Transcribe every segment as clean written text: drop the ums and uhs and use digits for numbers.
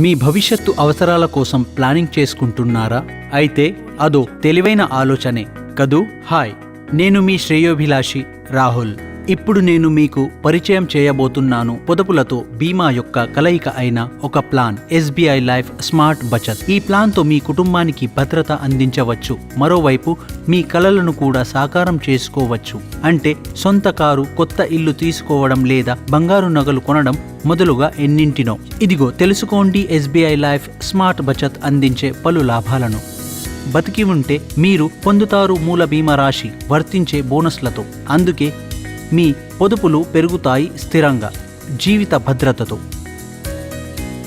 మీ భవిష్యత్తు అవసరాల కోసం ప్లానింగ్ చేసుకుంటున్నారా? అయితే అదో తెలివైన ఆలోచనే కదూ. హాయ్, నేను మీ శ్రేయోభిలాషి రాహుల్. ఇప్పుడు నేను మీకు పరిచయం చేయబోతున్నాను పొదుపులతో బీమా యొక్క కలయిక అయిన ఒక plan, SBI life smart Bachat. ఈ ప్లాన్తో మీ కుటుంబానికి భద్రత అందించవచ్చు, మరోవైపు మీ కలలను కూడా సాకారం చేసుకోవచ్చు. అంటే సొంత కారు, కొత్త ఇల్లు తీసుకోవడం లేదా బంగారు నగలు కొనడం మొదలుగా ఎన్నింటినో. ఇదిగో తెలుసుకోండి ఎస్బీఐ లైఫ్ స్మార్ట్ బచత్ అందించే పలు లాభాలను. బతికి ఉంటే మీరు పొందుతారు మూల బీమా రాశి, వర్తించే బోనస్లతో. అందుకే మీ పొదుపులు పెరుగుతాయి స్థిరంగా, జీవిత భద్రతతో.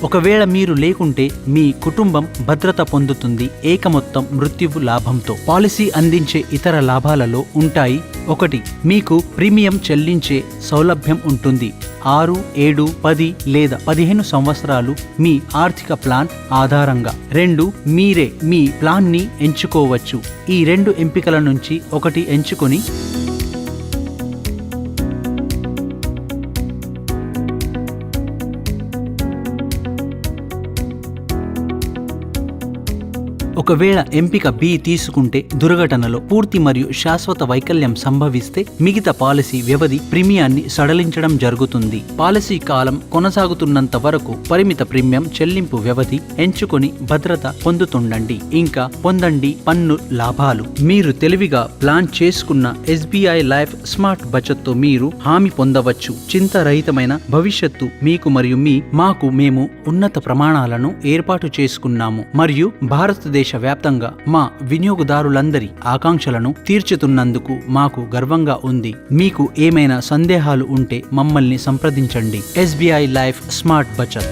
ఒకవేళ మీరు లేకుంటే మీ కుటుంబం భద్రత పొందుతుంది ఏకమొత్తం మృత్యువు లాభంతో. పాలసీ అందించే ఇతర లాభాలలో ఉంటాయి: 1. మీకు ప్రీమియం చెల్లించే సౌలభ్యం ఉంటుంది. 6, 7, 10 లేదా 15 సంవత్సరాలు మీ ఆర్థిక ప్లాన్ ఆధారంగా. 2. మీరే మీ ప్లాన్ని ఎంచుకోవచ్చు. ఈ 2 ఎంపికల నుంచి ఒకటి ఎంచుకొని ఒకవేళ ఎంపిక బి తీసుకుంటే దుర్ఘటనలో పూర్తి మరియు శాశ్వత వైకల్యం సంభవిస్తే మిగతా పాలసీ వ్యవధి ప్రీమియాన్ని సడలించడం జరుగుతుంది. పాలసీ కాలం కొనసాగుతున్నంత వరకు పరిమిత ప్రీమియం చెల్లింపు వ్యవధి ఎంచుకొని భద్రత పొందుతుండండి. ఇంకా పొందండి పన్ను లాభాలు. మీరు తెలివిగా ప్లాన్ చేసుకున్న ఎస్బీఐ లైఫ్ స్మార్ట్ బచత్తో మీరు హామీ పొందవచ్చు. చింతారహితమైన భవిష్యత్తు మీకు మరియు మేము ఉన్నత ప్రమాణాలను ఏర్పాటు చేసుకున్నాము మరియు భారతదేశ వ్యాప్తంగా మా వినియోగదారులందరి ఆకాంక్షలను తీర్చుతున్నందుకు మాకు గర్వంగా ఉంది. మీకు ఏమైనా సందేహాలు ఉంటే మమ్మల్ని సంప్రదించండి. SBI life smart Bachat.